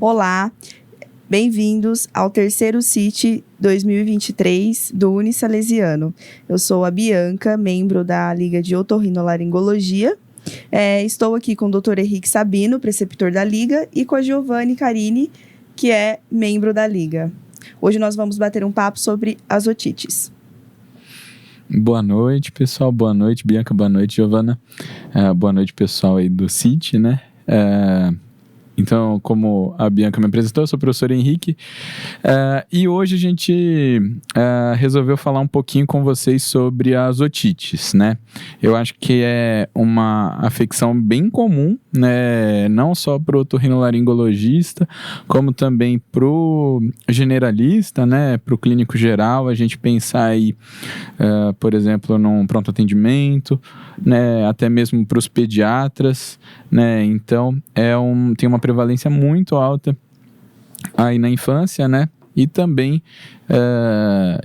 Olá, bem-vindos ao terceiro CIT 2023 do Unisalesiano. Eu sou a Bianca, membro da Liga de Otorrinolaringologia. Estou aqui com o Dr. Henrique Sabino, preceptor da Liga, e com a Giovanni Carini, que é membro da Liga. Hoje nós vamos bater um papo sobre as otites. Boa noite, pessoal. Boa noite, Bianca. Boa noite, Giovana. Boa noite, pessoal aí do CIT, né? Então, como a Bianca me apresentou, eu sou o professor Henrique, e hoje a gente resolveu falar um pouquinho com vocês sobre as otites, né? Eu acho que é uma afecção bem comum, né? Não só para o otorrinolaringologista, como também para o generalista, né? Para o clínico geral, a gente pensar aí, por exemplo, num pronto atendimento, né? Até mesmo para os pediatras, né? Então, tem uma prevalência muito alta aí na infância, né? E também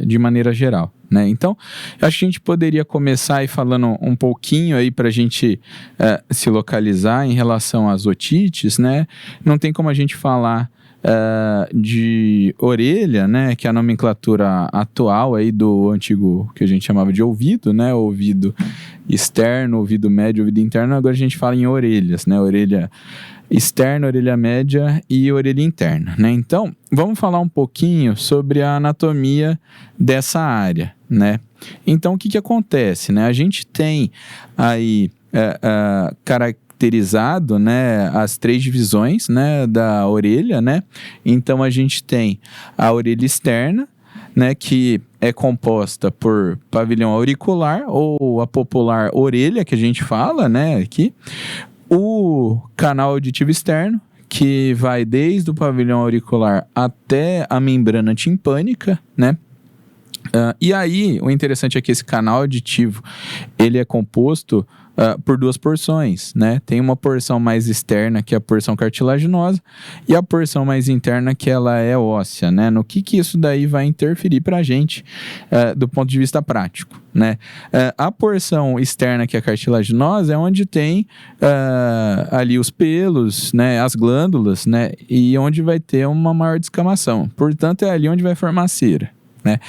de maneira geral, né? Então, acho que a gente poderia começar aí falando um pouquinho aí para a gente se localizar em relação às otites, né? Não tem como a gente falar de orelha, né, que é a nomenclatura atual aí do antigo que a gente chamava de ouvido, né, ouvido externo, ouvido médio, ouvido interno. Agora a gente fala em orelhas, né, orelha externa, orelha média e orelha interna, né. Então, vamos falar um pouquinho sobre a anatomia dessa área, né. Então, o que acontece, né, a gente tem aí caracterizado, né, as três divisões, né, da orelha, né. Então a gente tem a orelha externa, né, que é composta por pavilhão auricular ou a popular orelha que a gente fala, né, aqui, o canal auditivo externo, que vai desde o pavilhão auricular até a membrana timpânica, né. E aí, o interessante é que esse canal auditivo, ele é composto por duas porções, né? Tem uma porção mais externa, que é a porção cartilaginosa, e a porção mais interna, que ela é óssea, né? No que isso daí vai interferir para a gente do ponto de vista prático, né? A porção externa, que é a cartilaginosa, é onde tem ali os pelos, né? As glândulas, né? E onde vai ter uma maior descamação. Portanto, é ali onde vai formar a cera, né?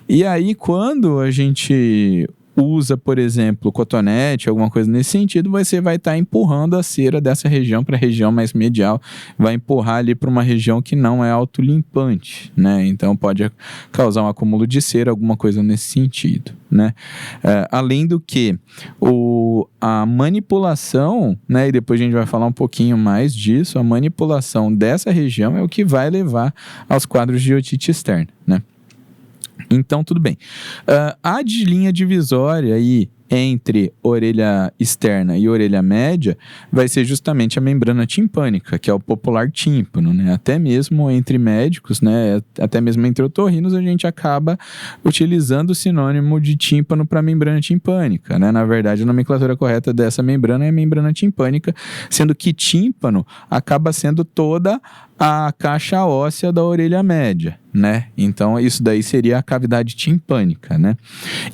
E aí, quando a gente usa, por exemplo, cotonete, alguma coisa nesse sentido, você vai estar empurrando a cera dessa região para a região mais medial, vai empurrar ali para uma região que não é autolimpante, né? Então pode causar um acúmulo de cera, alguma coisa nesse sentido, né? Além do que a manipulação, né? E depois a gente vai falar um pouquinho mais disso, a manipulação dessa região é o que vai levar aos quadros de otite externa, né? Então, tudo bem. A linha divisória aí entre orelha externa e orelha média vai ser justamente a membrana timpânica, que é o popular tímpano, né? Até mesmo entre médicos, né? Até mesmo entre otorrinos, a gente acaba utilizando o sinônimo de tímpano para membrana timpânica, né? Na verdade, a nomenclatura correta dessa membrana é a membrana timpânica, sendo que tímpano acaba sendo toda a caixa óssea da orelha média, né? Então, isso daí seria a cavidade timpânica, né?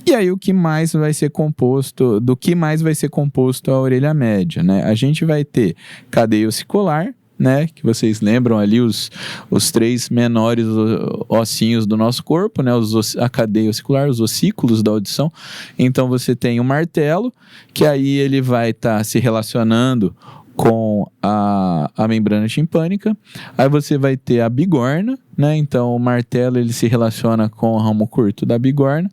E aí, do que mais vai ser composto a orelha média, né? A gente vai ter cadeia ossicular, né? Que vocês lembram ali os três menores ossinhos do nosso corpo, né? A cadeia ossicular, os ossículos da audição. Então, você tem o martelo, que aí ele vai estar se relacionando com a membrana timpânica. Aí você vai ter a bigorna, né? Então o martelo ele se relaciona com o ramo curto da bigorna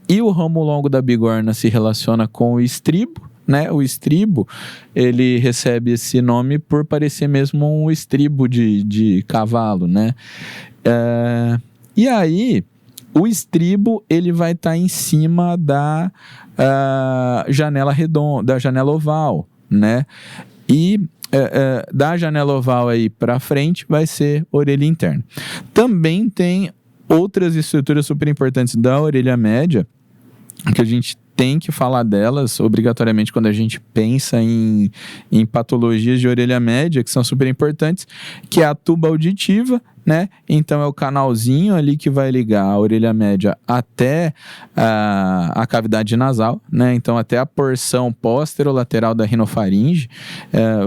e o ramo longo da bigorna se relaciona com o estribo, né? O estribo ele recebe esse nome por parecer mesmo um estribo de cavalo, né? E aí o estribo ele vai estar em cima da janela redonda, da janela oval, né? E da janela oval aí para frente vai ser orelha interna. Também tem outras estruturas super importantes da orelha média, que a gente tem que falar delas obrigatoriamente quando a gente pensa em patologias de orelha média, que são super importantes, que é a tuba auditiva, né? Então é o canalzinho ali que vai ligar a orelha média até a cavidade nasal, né? Então até a porção posterolateral da rinofaringe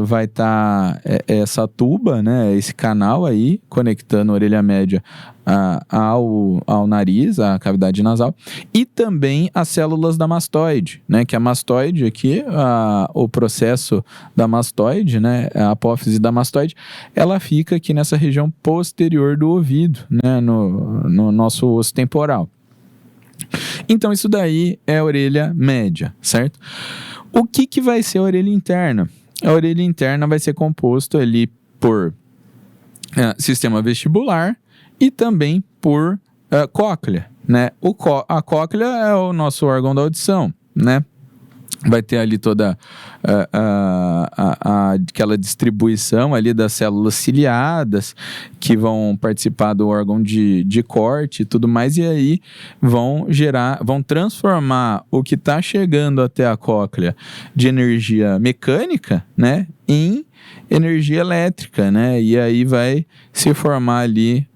vai estar essa tuba, né? Esse canal aí conectando a orelha média ao nariz, à cavidade nasal, e também as células da mastoide, né? Que a mastoide aqui, o processo da mastoide, né? A apófise da mastoide, ela fica aqui nessa região posterior do ouvido, né? No nosso osso temporal. Então isso daí é a orelha média, certo? O que vai ser a orelha interna? A orelha interna vai ser composto ali por sistema vestibular e também por cóclea, né? A cóclea é o nosso órgão da audição, né? Vai ter ali toda aquela distribuição ali das células ciliadas que vão participar do órgão de corte e tudo mais, e aí vão transformar o que está chegando até a cóclea de energia mecânica, né, em energia elétrica, né? E aí vai se formar ali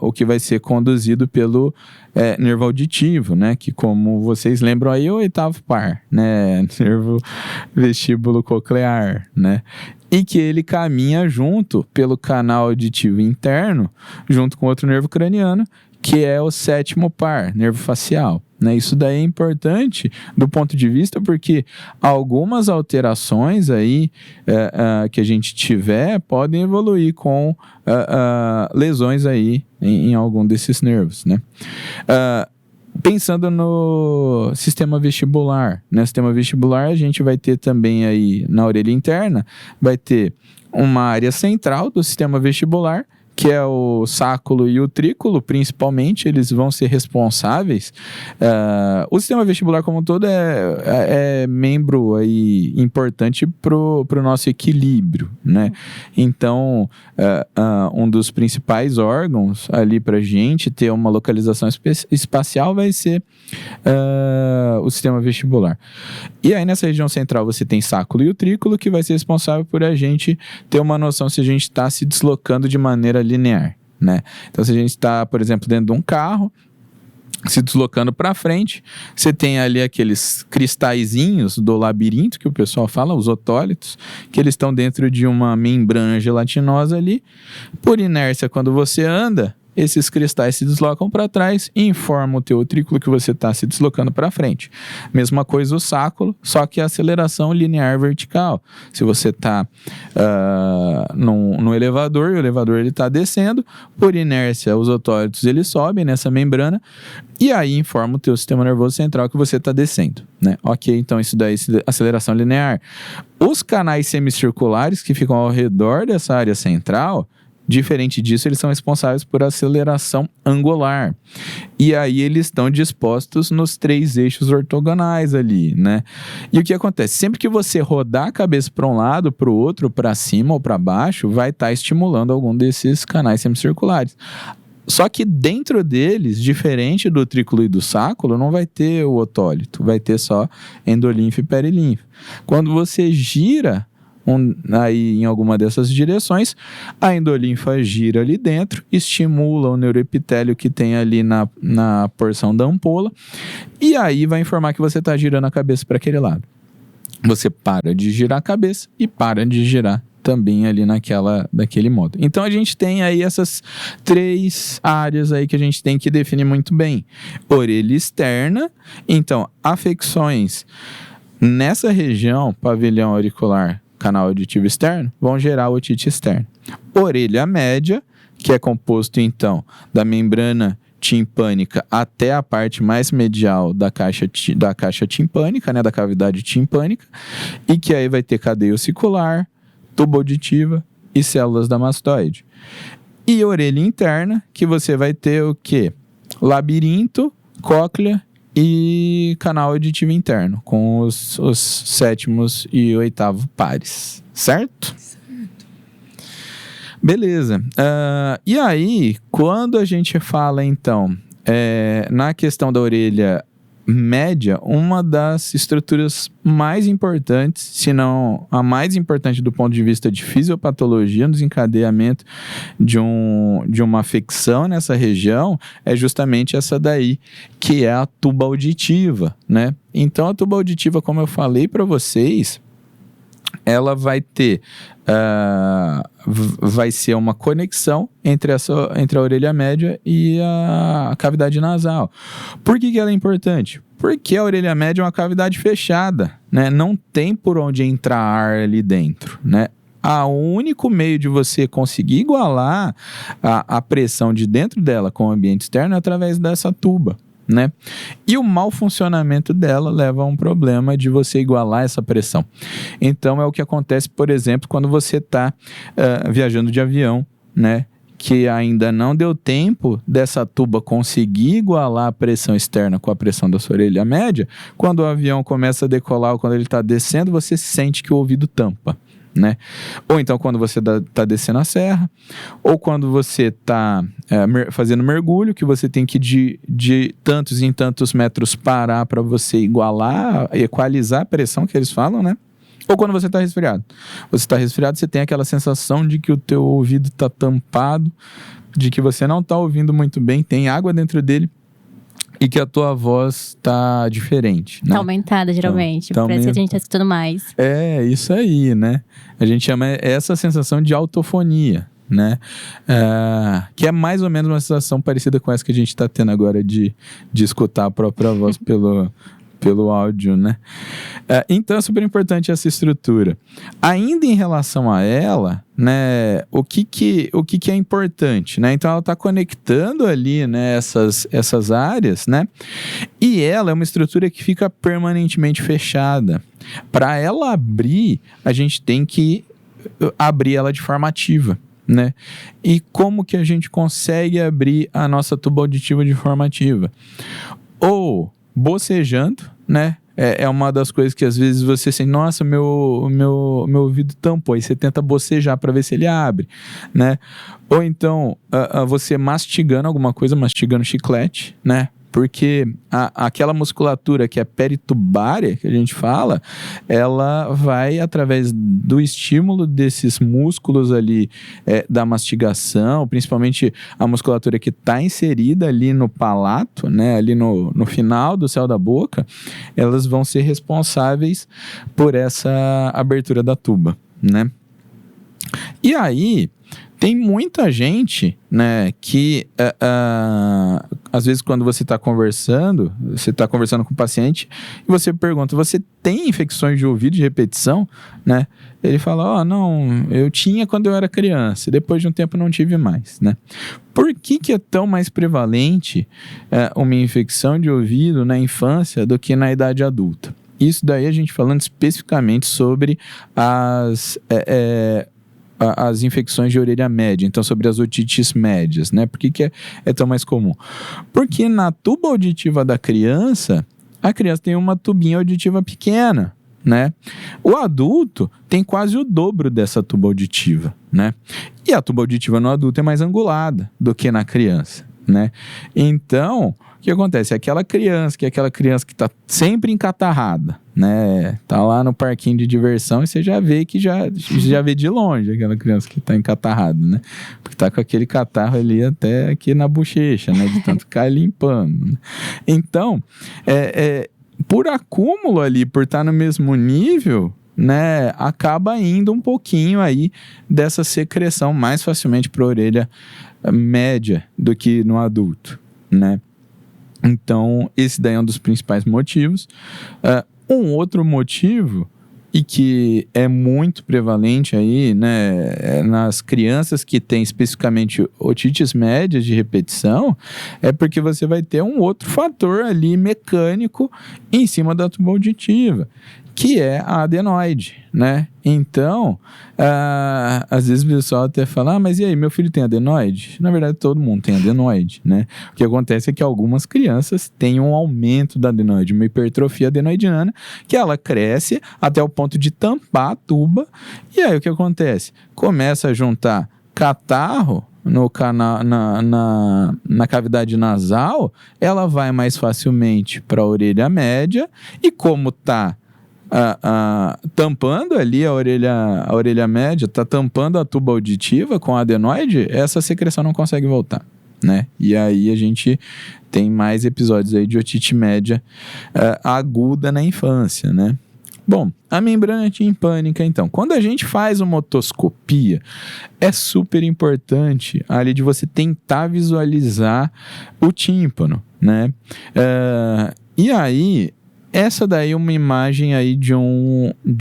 o que vai ser conduzido pelo nervo auditivo, né? Que, como vocês lembram aí, é o oitavo par, né? Nervo vestíbulo coclear, né? E que ele caminha junto pelo canal auditivo interno, junto com outro nervo craniano, que é o sétimo par, nervo facial. Né? Isso daí é importante do ponto de vista porque algumas alterações aí que a gente tiver podem evoluir com lesões aí em algum desses nervos, né? Pensando no sistema vestibular, né? Sistema vestibular a gente vai ter também aí na orelha interna, vai ter uma área central do sistema vestibular, que é o sáculo e o trículo, principalmente, eles vão ser responsáveis. O sistema vestibular como um todo é membro aí importante para o nosso equilíbrio, né? Então, um dos principais órgãos ali para a gente ter uma localização espacial vai ser o sistema vestibular. E aí nessa região central você tem sáculo e o trículo, que vai ser responsável por a gente ter uma noção se a gente está se deslocando de maneira linear, né? Então se a gente está, por exemplo, dentro de um carro, se deslocando para frente, você tem ali aqueles cristalzinhos do labirinto que o pessoal fala, os otólitos, que eles estão dentro de uma membrana gelatinosa ali. Por inércia, quando você anda, esses cristais se deslocam para trás e informam o teu trículo que você está se deslocando para frente. Mesma coisa o sáculo, só que a aceleração linear vertical. Se você está no elevador, e o elevador está descendo, por inércia os otólitos eles sobem nessa membrana e aí informa o teu sistema nervoso central que você está descendo, né? Ok, então isso daí é aceleração linear. Os canais semicirculares que ficam ao redor dessa área central, diferente disso, eles são responsáveis por aceleração angular. E aí eles estão dispostos nos 3 eixos ortogonais ali, né? E o que acontece? Sempre que você rodar a cabeça para um lado, para o outro, para cima ou para baixo, vai estar estimulando algum desses canais semicirculares. Só que dentro deles, diferente do trículo e do sáculo, não vai ter o otólito, vai ter só endolinfa e perilinfa. Quando você gira aí em alguma dessas direções, a endolinfa gira ali dentro, estimula o neuroepitélio que tem ali na porção da ampola, e aí vai informar que você está girando a cabeça para aquele lado. Você para de girar a cabeça e para de girar também ali daquele modo. Então a gente tem aí essas 3 áreas aí que a gente tem que definir muito bem. Orelha externa, então afecções nessa região, pavilhão auricular, canal auditivo externo, vão gerar otite externa. Orelha média, que é composto então da membrana timpânica até a parte mais medial da caixa timpânica, né, da cavidade timpânica, e que aí vai ter cadeia ossicular, tuba auditiva e células da mastoide. E orelha interna, que você vai ter o quê? Labirinto, cóclea e canal auditivo interno, com os 7º e 8º pares, certo? Beleza. E aí, quando a gente fala, então, na questão da orelha média, uma das estruturas mais importantes, se não a mais importante do ponto de vista de fisiopatologia, no desencadeamento de uma afecção nessa região, é justamente essa daí, que é a tuba auditiva, né? Então, a tuba auditiva, como eu falei para vocês, ela vai ter, vai ser uma conexão entre a orelha média e a cavidade nasal. Por que ela é importante? Porque a orelha média é uma cavidade fechada, né? Não tem por onde entrar ar ali dentro, né? O único meio de você conseguir igualar a pressão de dentro dela com o ambiente externo é através dessa tuba, né? E o mau funcionamento dela leva a um problema de você igualar essa pressão. Então, é o que acontece, por exemplo, quando você está viajando de avião, né? Que ainda não deu tempo dessa tuba conseguir igualar a pressão externa com a pressão da sua orelha média. Quando o avião começa a decolar ou quando ele está descendo, você sente que o ouvido tampa, né? Ou então quando você está descendo a serra, ou quando você está fazendo mergulho, que você tem que de tantos em tantos metros parar para você igualar, equalizar a pressão que eles falam, né? Ou quando você está resfriado. Você está resfriado, você tem aquela sensação de que o teu ouvido está tampado, de que você não está ouvindo muito bem, tem água dentro dele e que a tua voz tá diferente, né? Tá aumentada, geralmente. Parece que a gente tá escutando mais. É, isso aí, né? A gente chama essa sensação de autofonia, né? Que é mais ou menos uma sensação parecida com essa que a gente tá tendo agora de escutar a própria voz pelo áudio, né? Então é super importante essa estrutura. Ainda em relação a ela, né, o que é importante, né? Então ela está conectando ali, né, essas áreas, né? E ela é uma estrutura que fica permanentemente fechada. Para ela abrir, a gente tem que abrir ela de forma ativa, né? E como que a gente consegue abrir a nossa tuba auditiva de forma ativa? Ou bocejando, né? É uma das coisas que às vezes você sente, nossa, meu ouvido tampou, aí você tenta bocejar para ver se ele abre, né? Ou então, você mastigando alguma coisa, mastigando chiclete, né? Porque aquela musculatura que é peritubária, que a gente fala, ela vai, através do estímulo desses músculos ali da mastigação, principalmente a musculatura que está inserida ali no palato, né, ali no final do céu da boca, elas vão ser responsáveis por essa abertura da tuba, né? E aí, tem muita gente, né, que às vezes quando você está conversando com o paciente e você pergunta, você tem infecções de ouvido de repetição, né? Ele fala, não, eu tinha quando eu era criança, depois de um tempo não tive mais, né? Por que é tão mais prevalente uma infecção de ouvido na infância do que na idade adulta? Isso daí a gente falando especificamente sobre as infecções de orelha média, então sobre as otites médias, né? Por que é tão mais comum? Porque na tuba auditiva da criança, a criança tem uma tubinha auditiva pequena, né? O adulto tem quase o dobro dessa tuba auditiva, né? E a tuba auditiva no adulto é mais angulada do que na criança, né? Então, o que acontece? Aquela criança que está sempre encatarrada, né? Tá lá no parquinho de diversão e você já vê que já vê de longe aquela criança que tá encatarrada, né? Porque tá com aquele catarro ali até aqui na bochecha, né? De tanto ficar limpando, né? Então, por acúmulo ali, por estar no mesmo nível, né? Acaba indo um pouquinho aí dessa secreção mais facilmente para a orelha média do que no adulto, né? Então, esse daí é um dos principais motivos. Um outro motivo, e que é muito prevalente aí, né, nas crianças que têm especificamente otites médias de repetição, é porque você vai ter um outro fator ali mecânico em cima da tuba auditiva, que é a adenoide, né? Então, às vezes o pessoal até fala, mas e aí, meu filho tem adenoide? Na verdade, todo mundo tem adenoide, né? O que acontece é que algumas crianças têm um aumento da adenoide, uma hipertrofia adenoidiana, que ela cresce até o ponto de tampar a tuba, e aí o que acontece? Começa a juntar catarro na cavidade nasal, ela vai mais facilmente para a orelha média, e como está tampando ali a orelha média, está tampando a tuba auditiva com a adenoide, essa secreção não consegue voltar, né? E aí a gente tem mais episódios aí de otite média aguda na infância, né? Bom, a membrana timpânica, então. Quando a gente faz uma otoscopia, é super importante ali de você tentar visualizar o tímpano, né? E aí, essa daí é uma imagem aí de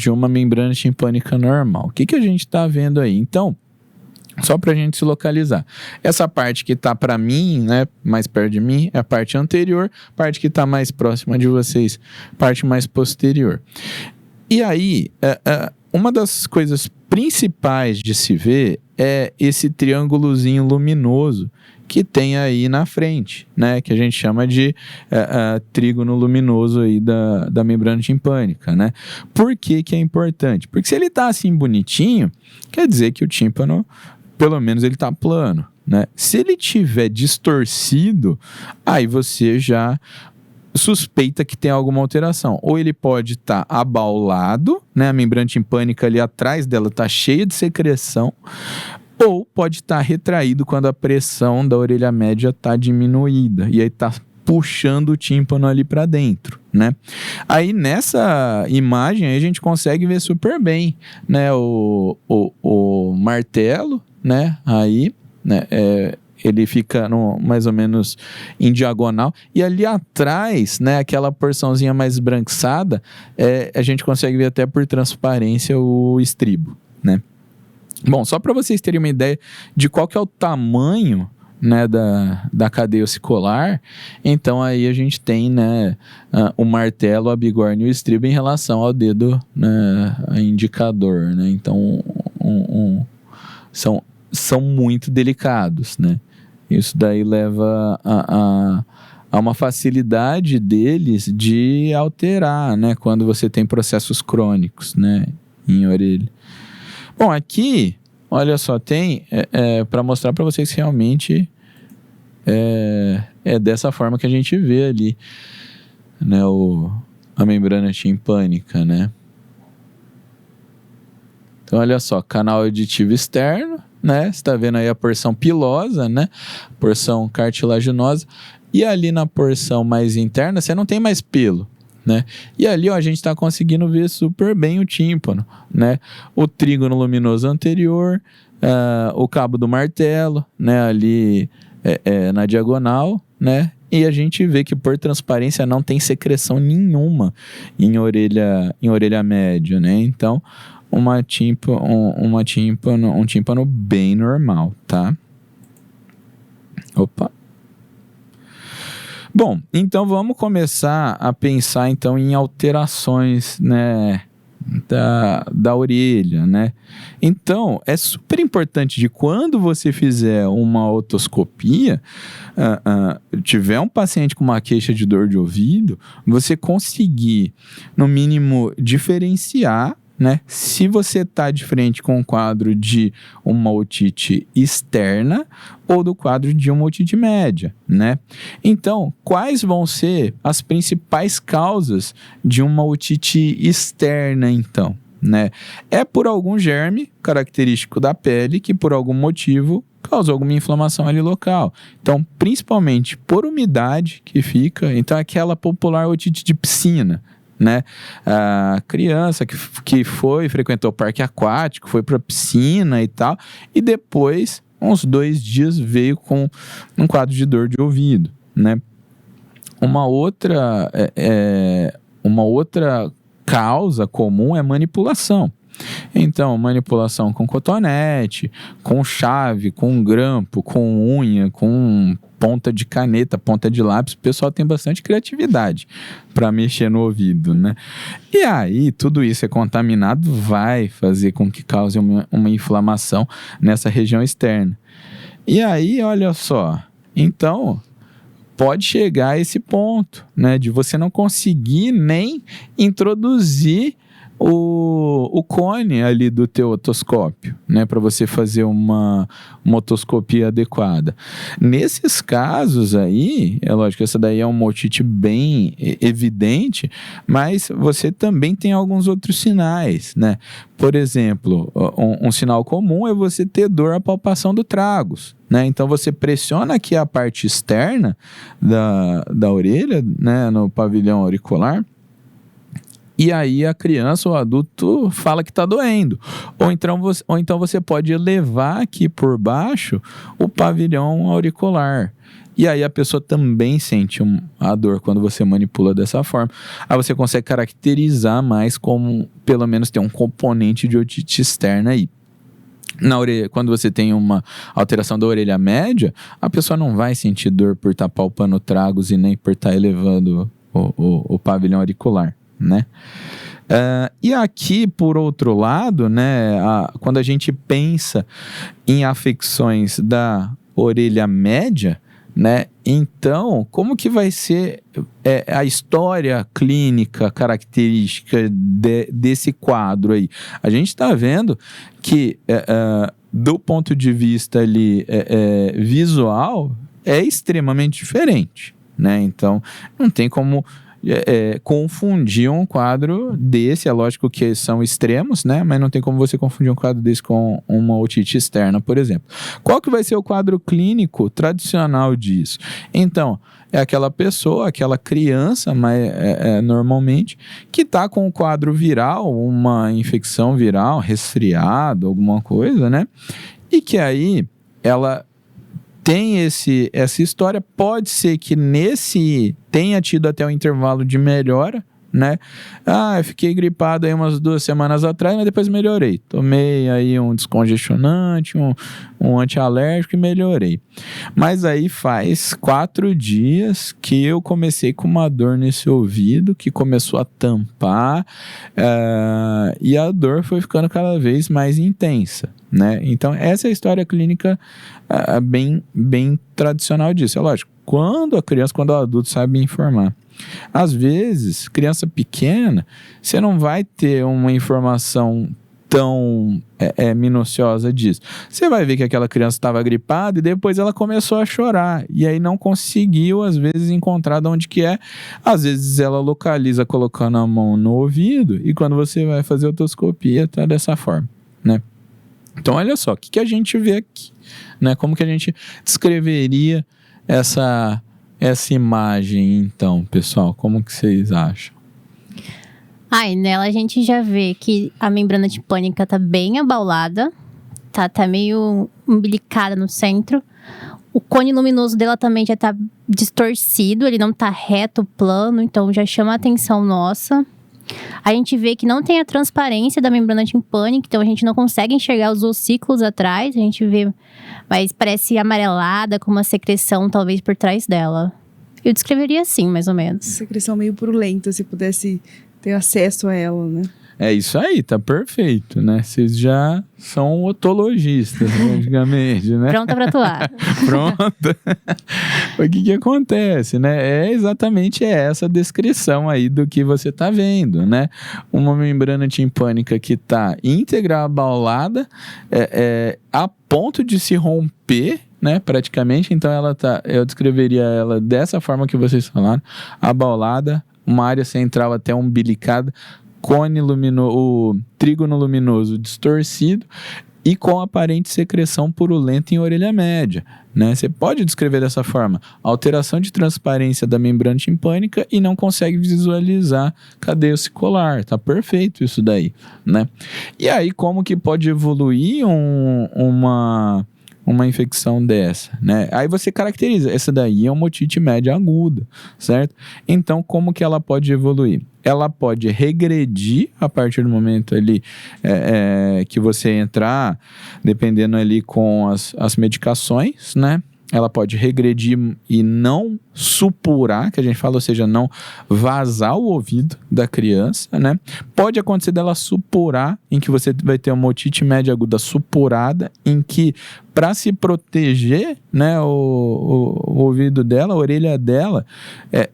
uma membrana timpânica normal. O que a gente está vendo aí? Então, só para a gente se localizar. Essa parte que está para mim, né, mais perto de mim, é a parte anterior. Parte que está mais próxima de vocês, parte mais posterior. E aí, uma das coisas principais de se ver é esse triângulozinho luminoso que tem aí na frente, né, que a gente chama de trígono luminoso aí da membrana timpânica, né? Por que é importante? Porque se ele está assim bonitinho, quer dizer que o tímpano, pelo menos ele está plano, né? Se ele tiver distorcido, aí você já suspeita que tem alguma alteração. Ou ele pode estar abaulado, né? A membrana timpânica ali atrás dela está cheia de secreção, ou pode estar retraído quando a pressão da orelha média está diminuída, e aí está puxando o tímpano ali para dentro, né? Aí nessa imagem aí a gente consegue ver super bem, né? O martelo, né? Aí, né? Ele fica mais ou menos em diagonal, e ali atrás, né, aquela porçãozinha mais esbranquiçada, a gente consegue ver até por transparência o estribo, né? Bom, só para vocês terem uma ideia de qual que é o tamanho, né, da cadeia ossicular, então aí a gente tem, né, o martelo, a bigorna e o estribo em relação ao dedo, né, indicador, né? Então são muito delicados, né? Isso daí leva a uma facilidade deles de alterar, né, quando você tem processos crônicos, né, em orelha. Bom, aqui, olha só, tem para mostrar para vocês que realmente é dessa forma que a gente vê ali, né, a membrana timpânica, né. Então, olha só, canal auditivo externo, né? Você está vendo aí a porção pilosa, né? Porção cartilaginosa. E ali na porção mais interna, você não tem mais pelo, né? E ali, ó, a gente está conseguindo ver super bem o tímpano, né? O trígono luminoso anterior, o cabo do martelo, né? Ali na diagonal, né? E a gente vê que por transparência não tem secreção nenhuma em orelha média, né? Então, um tímpano bem normal, tá? Opa. Bom, então vamos começar a pensar então em alterações, né, da orelha, né? Então, é super importante de quando você fizer uma otoscopia, tiver um paciente com uma queixa de dor de ouvido, você conseguir, no mínimo, diferenciar, né, se você está de frente com um quadro de uma otite externa ou do quadro de uma otite média, né? Então, quais vão ser as principais causas de uma otite externa, então, né? É por algum germe característico da pele que, por algum motivo, causou alguma inflamação ali local. Então, principalmente por umidade que fica, então aquela popular otite de piscina, né? A criança que frequentou o parque aquático, foi para a piscina e tal, e depois, uns 2 dias, veio com um quadro de dor de ouvido, né? Uma outra causa comum é manipulação. Então, manipulação com cotonete, com chave, com grampo, com unha, com ponta de caneta, ponta de lápis. O pessoal tem bastante criatividade para mexer no ouvido, né? E aí, tudo isso é contaminado, vai fazer com que cause uma inflamação nessa região externa. E aí, olha só, então pode chegar a esse ponto, né, de você não conseguir nem introduzir o cone ali do teu otoscópio, né, para você fazer uma otoscopia adequada. Nesses casos aí, é lógico que essa daí é uma otite bem evidente, mas você também tem alguns outros sinais, né? Por exemplo, um sinal comum é você ter dor à palpação do tragus, né? Então você pressiona aqui a parte externa da orelha, né, no pavilhão auricular, e aí a criança ou o adulto fala que está doendo. Ou então você pode levar aqui por baixo o pavilhão auricular. E aí a pessoa também sente a dor quando você manipula dessa forma. Aí você consegue caracterizar mais como, pelo menos, tem um componente de otite externa aí. Na orelha, quando você tem uma alteração da orelha média, a pessoa não vai sentir dor por estar palpando o tragus e nem por estar elevando o pavilhão auricular, né? E aqui, por outro lado, né, quando a gente pensa em afecções da orelha média, né, então, como que vai ser a história clínica característica desse quadro aí? A gente está vendo que, do ponto de vista ali, visual, é extremamente diferente, né? Então, não tem como confundir um quadro desse. É lógico que são extremos, né? Mas não tem como você confundir um quadro desse com uma otite externa, por exemplo. Qual que vai ser o quadro clínico tradicional disso? Então, é aquela pessoa, aquela criança, mas normalmente, que está com um quadro viral, uma infecção viral, resfriado, alguma coisa, né? E que aí ela tem essa história. Pode ser que tenha tido até um intervalo de melhora, né? Eu fiquei gripado aí umas 2 semanas atrás, mas depois melhorei. Tomei aí um descongestionante, um antialérgico e melhorei. Mas aí faz 4 dias que eu comecei com uma dor nesse ouvido, que começou a tampar, e a dor foi ficando cada vez mais intensa, né? Então, essa é a história clínica bem tradicional disso. É lógico, quando o adulto sabe informar. Às vezes, criança pequena, você não vai ter uma informação tão minuciosa disso. Você vai ver que aquela criança estava gripada e depois ela começou a chorar. E aí não conseguiu, às vezes, encontrar de onde que é. Às vezes ela localiza colocando a mão no ouvido e quando você vai fazer a otoscopia, tá dessa forma, né? Então, olha só, o que a gente vê aqui, né? Como que a gente descreveria essa imagem, então, pessoal? Como que vocês acham? E nela a gente já vê que a membrana timpânica tá bem abaulada, tá meio umbilicada no centro. O cone luminoso dela também já tá distorcido, ele não tá reto, plano, então já chama a atenção nossa. A gente vê que não tem a transparência da membrana timpânica, então a gente não consegue enxergar os ossículos atrás, a gente vê, mas parece amarelada, com uma secreção talvez por trás dela. Eu descreveria assim, mais ou menos. Secreção meio purulenta, se pudesse ter acesso a ela, né? É isso aí, tá perfeito, né? Vocês já são otologistas, praticamente, né? Pronta pra atuar. Pronta. O que acontece, né? É exatamente essa descrição aí do que você tá vendo, né? Uma membrana timpânica que tá íntegra, abaulada, a ponto de se romper, né, praticamente. Então eu descreveria ela dessa forma que vocês falaram, abaulada, uma área central até umbilicada, cone luminoso, o trígono luminoso distorcido e com aparente secreção purulenta em orelha média, né? Você pode descrever dessa forma, alteração de transparência da membrana timpânica e não consegue visualizar cadeia ossicular, tá perfeito isso daí, né? E aí como que pode evoluir uma infecção dessa, né? Aí você caracteriza, essa daí é uma otite média aguda, certo? Então, como que ela pode evoluir? Ela pode regredir a partir do momento ali que você entrar, dependendo ali com as medicações, né? ela pode regredir e não supurar, que a gente fala, ou seja, não vazar o ouvido da criança, né? Pode acontecer dela supurar, em que você vai ter uma otite média aguda supurada, em que, para se proteger, né, o ouvido dela, a orelha dela,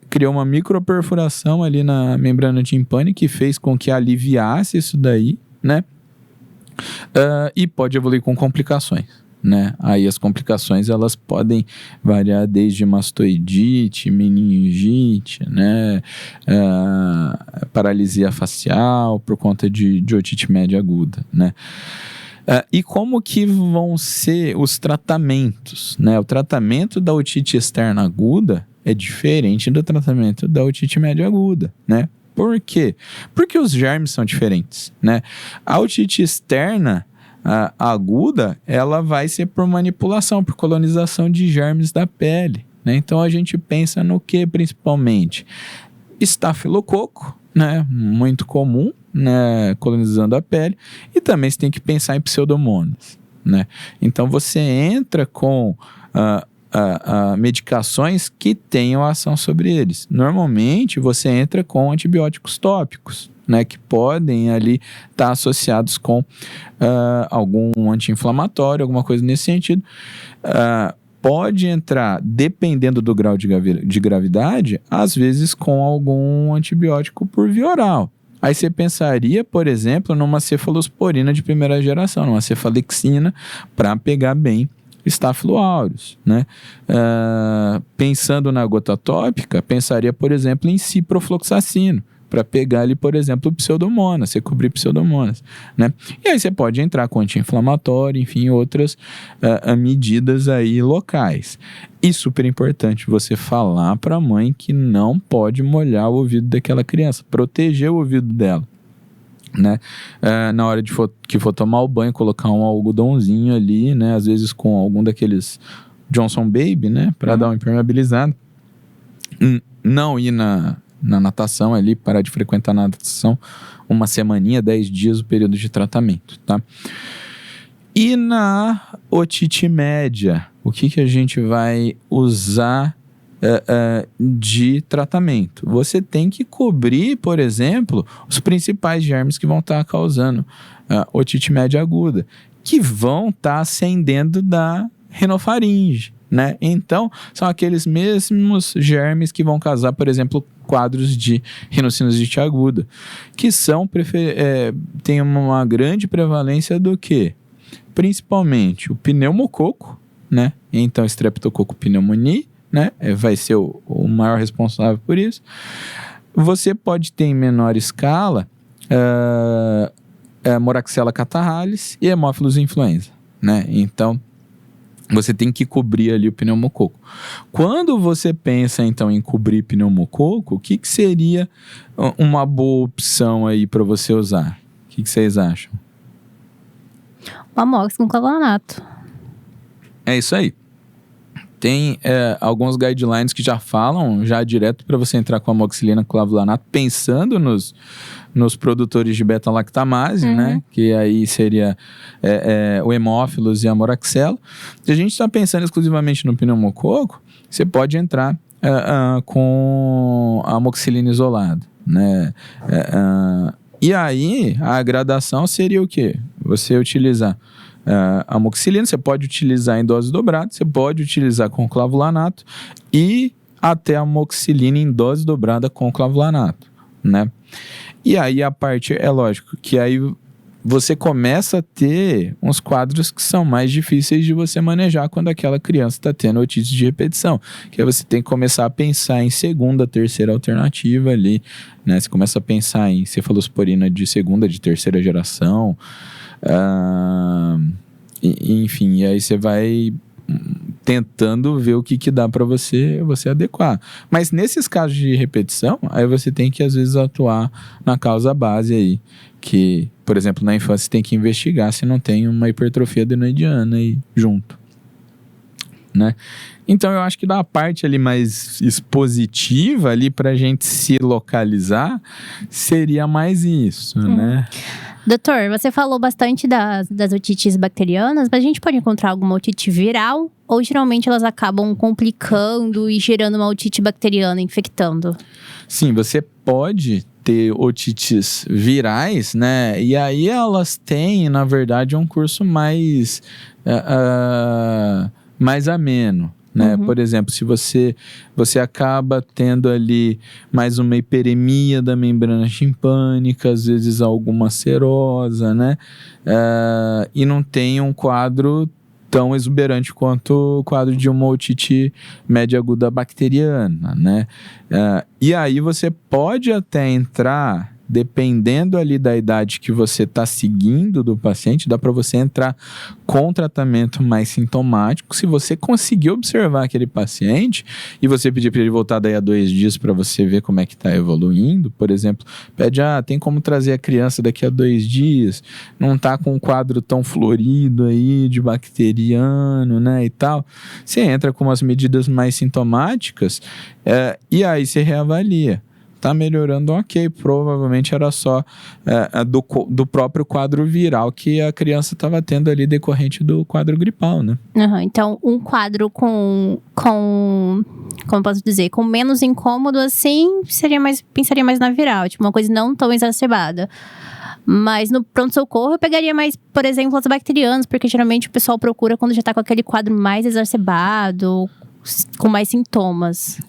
criou uma microperfuração ali na membrana timpânica que fez com que aliviasse isso daí, né? E pode evoluir com complicações. Né? Aí as complicações elas podem variar desde mastoidite, meningite, né? Paralisia facial por conta de otite média aguda, né? E como que vão ser os tratamentos, né? O tratamento da otite externa aguda é diferente do tratamento da otite média aguda, né? Por quê? Porque os germes são diferentes, né? A otite externa aguda, ela vai ser por manipulação, por colonização de germes da pele, né? Então a gente pensa no que principalmente? Estafilococo, né? Muito comum, né? Colonizando a pele, e também você tem que pensar em pseudomonas, né? Então você entra com medicações que tenham ação sobre eles. Normalmente você entra com antibióticos tópicos, né, que podem ali estar associados com algum anti-inflamatório, alguma coisa nesse sentido. Pode entrar, dependendo do grau de gravidade, às vezes com algum antibiótico por via oral. Aí você pensaria, por exemplo, numa cefalosporina de primeira geração, numa cefalexina, para pegar bem Staphylo aureus, né? Pensando na gota tópica, pensaria, por exemplo, em ciprofloxacino, para pegar ali, por exemplo, pseudomonas, você cobrir pseudomonas, né? E aí você pode entrar com anti-inflamatório, enfim, outras medidas aí locais. E super importante você falar para a mãe que não pode molhar o ouvido daquela criança, proteger o ouvido dela, né? Na hora que for tomar o banho, colocar um algodãozinho ali, né? Às vezes com algum daqueles Johnson Baby, né? Para dar uma impermeabilizada. Não ir na natação ali, parar de frequentar a natação uma semaninha, 10 dias o período de tratamento, tá? E na otite média, o que a gente vai usar de tratamento? Você tem que cobrir, por exemplo, os principais germes que vão estar causando otite média aguda, que vão estar ascendendo da rinofaringe, né? Então, são aqueles mesmos germes que vão causar, por exemplo, quadros de rinocinusite aguda, que tem uma grande prevalência do que? Principalmente o pneumococo, né? Então, Streptococcus pneumoniae, né? Vai ser o maior responsável por isso. Você pode ter em menor escala Moraxella catarrhalis e Haemophilus influenza, né? Então, você tem que cobrir ali o pneumococo. Quando você pensa, então, em cobrir pneumococo, o que seria uma boa opção aí para você usar? O que vocês acham? O amox com clavulanato. É isso aí. Tem alguns guidelines que já falam, já direto para você entrar com amoxicilina clavulanato, pensando nos produtores de beta-lactamase, né? Que aí seria o Haemophilus e a Moraxella. Se a gente está pensando exclusivamente no pneumococo, você pode entrar com a amoxicilina isolada, né? E aí, a gradação seria o quê? Você utilizar a amoxicilina, você pode utilizar em dose dobrada, você pode utilizar com clavulanato e até a amoxicilina em dose dobrada com clavulanato, né? E aí a parte, é lógico, que aí você começa a ter uns quadros que são mais difíceis de você manejar quando aquela criança está tendo otite de repetição, que aí você tem que começar a pensar em segunda, terceira alternativa ali, né? Você começa a pensar em cefalosporina de segunda, de terceira geração, enfim, e aí você vai tentando ver o que dá para você adequar. Mas nesses casos de repetição, aí você tem que às vezes atuar na causa base aí, que, por exemplo, na infância você tem que investigar se não tem uma hipertrofia adenoidiana aí junto, né? Então eu acho que da parte ali mais expositiva ali pra gente se localizar, seria mais isso, né? Doutor, você falou bastante das otites bacterianas, mas a gente pode encontrar alguma otite viral? Ou geralmente elas acabam complicando e gerando uma otite bacteriana, infectando? Sim, você pode ter otites virais, né? E aí elas têm, na verdade, um curso mais ameno. Né? Por exemplo, se você acaba tendo ali mais uma hiperemia da membrana timpânica, às vezes alguma serosa, né? E não tem um quadro tão exuberante quanto o quadro de uma otite média aguda bacteriana, né? E aí você pode até entrar, dependendo ali da idade que você está seguindo do paciente, dá para você entrar com tratamento mais sintomático. Se você conseguir observar aquele paciente e você pedir para ele voltar daí a 2 dias para você ver como é que está evoluindo, por exemplo, pede, tem como trazer a criança daqui a 2 dias, não está com um quadro tão florido aí de bacteriano, né, e tal. Você entra com umas medidas mais sintomáticas e aí você reavalia. Tá melhorando, ok, provavelmente era só do próprio quadro viral que a criança estava tendo ali decorrente do quadro gripal, né? Então, um quadro com como posso dizer, com menos incômodo assim, pensaria mais na viral, tipo uma coisa não tão exacerbada. Mas no pronto-socorro eu pegaria mais, por exemplo, as bacterianas, porque geralmente o pessoal procura quando já tá com aquele quadro mais exacerbado, com mais sintomas.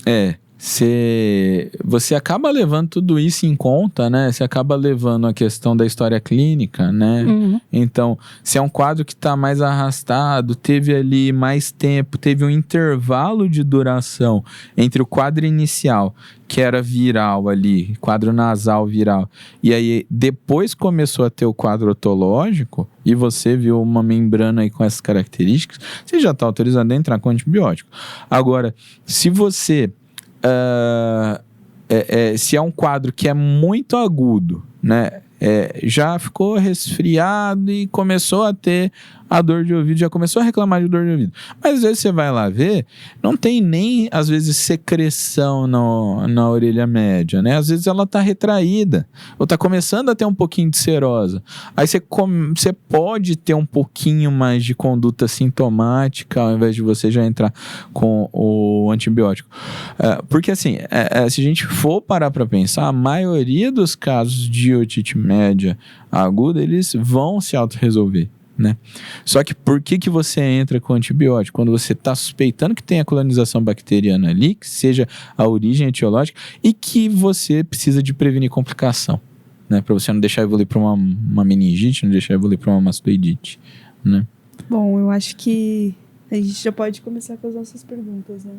Você acaba levando tudo isso em conta, né? Você acaba levando a questão da história clínica, né? Então, se é um quadro que está mais arrastado, teve ali mais tempo, teve um intervalo de duração entre o quadro inicial, que era viral ali, quadro nasal viral, e aí depois começou a ter o quadro otológico, e você viu uma membrana aí com essas características, você já está autorizado a entrar com antibiótico. Agora, se você se é um quadro que é muito agudo, né? Já ficou resfriado e começou a ter a dor de ouvido, já começou a reclamar de dor de ouvido. Mas às vezes você vai lá ver, não tem nem, às vezes, secreção na orelha média, né? Às vezes ela tá retraída, ou tá começando a ter um pouquinho de serosa. Aí você pode ter um pouquinho mais de conduta sintomática, ao invés de você já entrar com o antibiótico. Porque assim, se a gente for parar para pensar, a maioria dos casos de otite média aguda, eles vão se autorresolver, né? Só que por que você entra com antibiótico? Quando você está suspeitando que tem a colonização bacteriana ali, que seja a origem etiológica e que você precisa de prevenir complicação, né? Para você não deixar evoluir para uma meningite, não deixar evoluir para uma mastoidite, né? Bom, eu acho que a gente já pode começar com as nossas perguntas, né?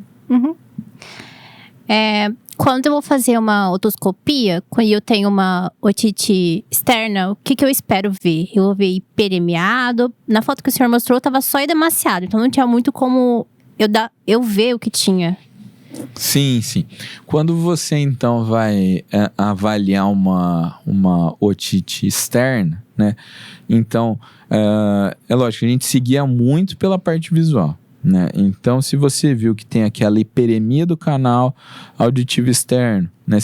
Quando eu vou fazer uma otoscopia, quando eu tenho uma otite externa, o que eu espero ver? Eu vou ver hiperemiado. Na foto que o senhor mostrou, estava só edemaciado. Então não tinha muito como eu ver o que tinha. Sim. Quando você, então, vai avaliar uma otite externa, né? Então, é lógico, a gente seguia muito pela parte visual, né? Então, se você viu que tem aquela hiperemia do canal auditivo externo, né?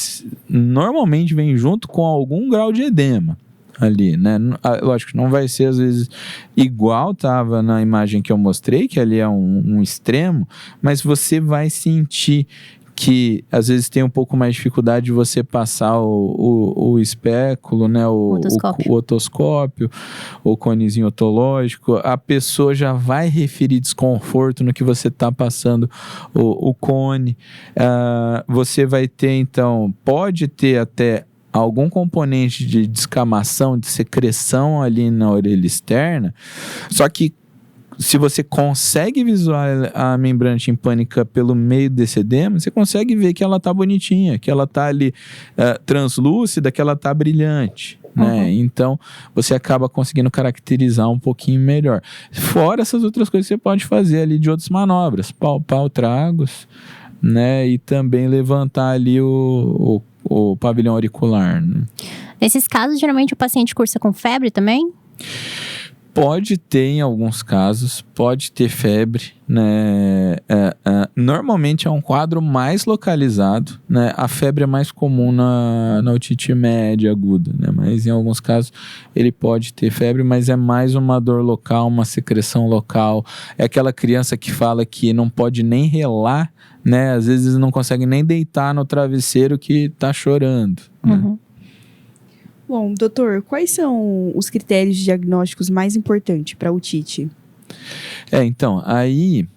Normalmente vem junto com algum grau de edema ali, né? Lógico, não vai ser às vezes igual estava na imagem que eu mostrei, que ali é um extremo, mas você vai sentir que às vezes tem um pouco mais de dificuldade de você passar o espéculo, né? O otoscópio, o conezinho otológico. A pessoa já vai referir desconforto no que você está passando o cone. Você vai ter, então, pode ter até algum componente de descamação, de secreção ali na orelha externa, só que se você consegue visualizar a membrana timpânica pelo meio desse edema, você consegue ver que ela tá bonitinha, que ela tá ali translúcida, que ela tá brilhante, né? Então, você acaba conseguindo caracterizar um pouquinho melhor. Fora essas outras coisas que você pode fazer ali de outras manobras, palpar o tragus, né? E também levantar ali o pavilhão auricular, né? Nesses casos, geralmente o paciente cursa com febre também? Pode ter em alguns casos, pode ter febre, né? Normalmente é um quadro mais localizado, né? A febre é mais comum na otite média aguda, né? mas em alguns casos ele pode ter febre, mas é mais uma dor local, uma secreção local. É aquela criança que fala que não pode nem relar, né? Às vezes não consegue nem deitar no travesseiro que tá chorando, né? Uhum. Bom, doutor, quais são os critérios diagnósticos mais importantes para otite? Então, aí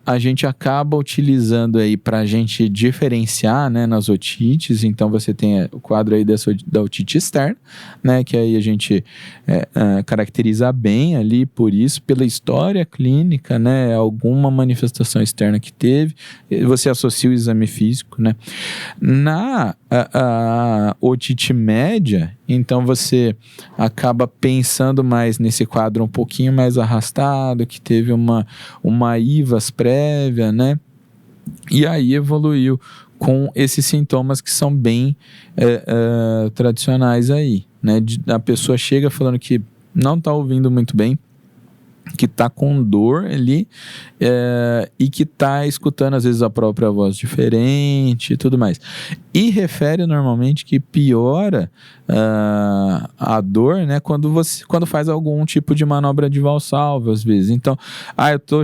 a gente acaba utilizando aí para a gente diferenciar, né, nas otites. Então, você tem o quadro aí da otite externa, né, que aí a gente caracteriza bem ali por isso, pela história clínica, né, alguma manifestação externa que teve, você associa o exame físico, né. Na a otite média, então você acaba pensando mais nesse quadro um pouquinho mais arrastado, que teve uma IVAS prévia, né? E aí evoluiu com esses sintomas que são bem tradicionais aí, né? A pessoa chega falando que não está ouvindo muito bem, que está com dor ali e que está escutando às vezes a própria voz diferente e tudo mais. E refere normalmente que piora a dor, né, quando faz algum tipo de manobra de Valsalva, às vezes. Então, eu estou